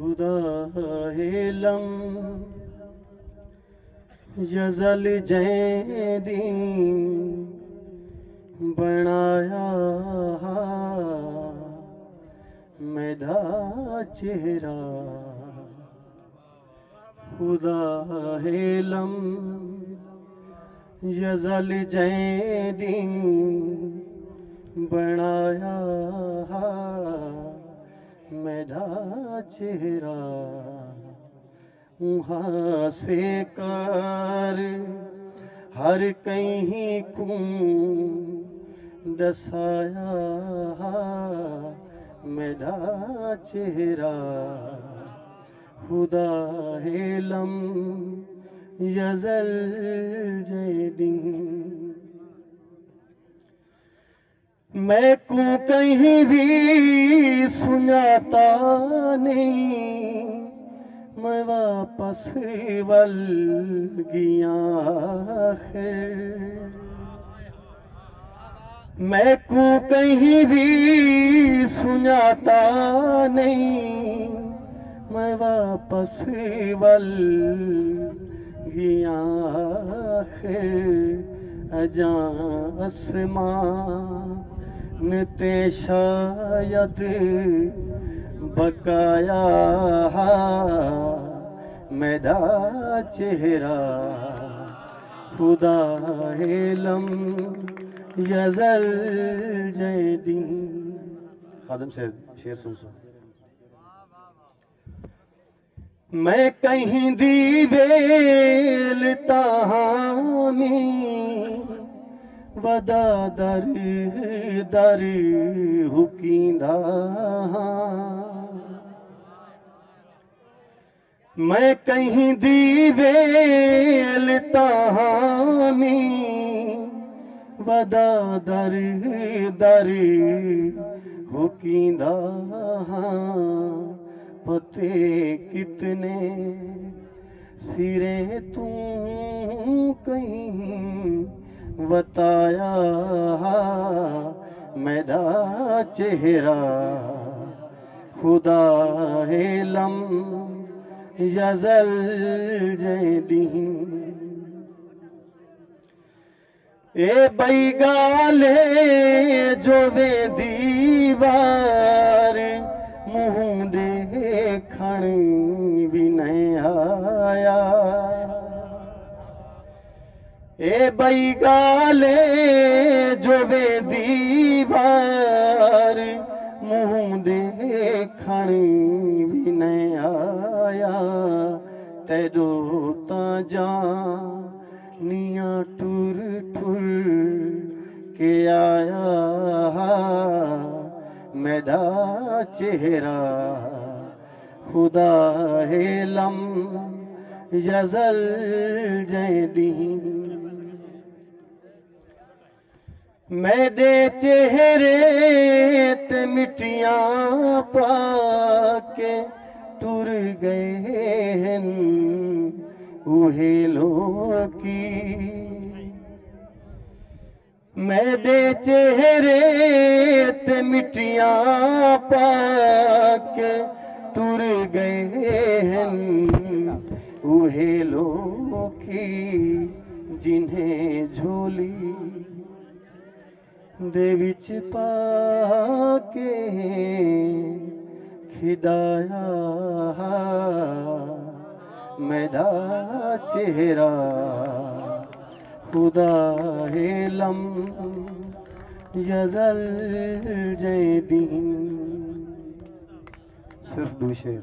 خدا ہے لم یزل جیدی بنایا میڈا چہرہ خدا ہے لم یزل جیدی بنایا میڈا چہرہ وہاں سے کر ہر کہیں کن دسایا میڈا چہرہ خدا ہے لم یزل جیدی میں کو کہیں بھی سناتا نہیں میں واپس ول گیا آخر میں کو کہیں بھی سناتا نہیں میں واپس ول گیا آخر اجاں آسمان تے شاید بقایا میڈا چہرہ خدا ہے لم یزل جیدی. خادم صاحب شعر سن سو. میں کہیں دی ویل تاہمی ودا در در حکیندہ میں کہیں دی ویل تاہمی ودا در در حکیندہ پتے کتنے سرے توں کہیں بتایا میڈا چہرہ خدا ہے لم یزل جیدی. اے بئی گالے جو وے دیوار منہ دیکھن بھی نہیں آیا اے بئی گالے جو وے دیوار منہ دیکھن بھی نہیں آیا تیرو تاں جانیاں ٹر ٹر کے آیا میڈا چہرہ خدا ہے لم یزل جیدی. میرے چہرے تے مٹیاں پاکے ٹر گئے ہیں اوہے لوکی میرے چہرے تے مٹیاں پاکے ٹر گئے ہیں اوہے لوکی جنہیں جھولی دے وچ پا کے کھدایا میڈا چہرہ خدا ہے لم یزل جیدی. صرف دو شعر.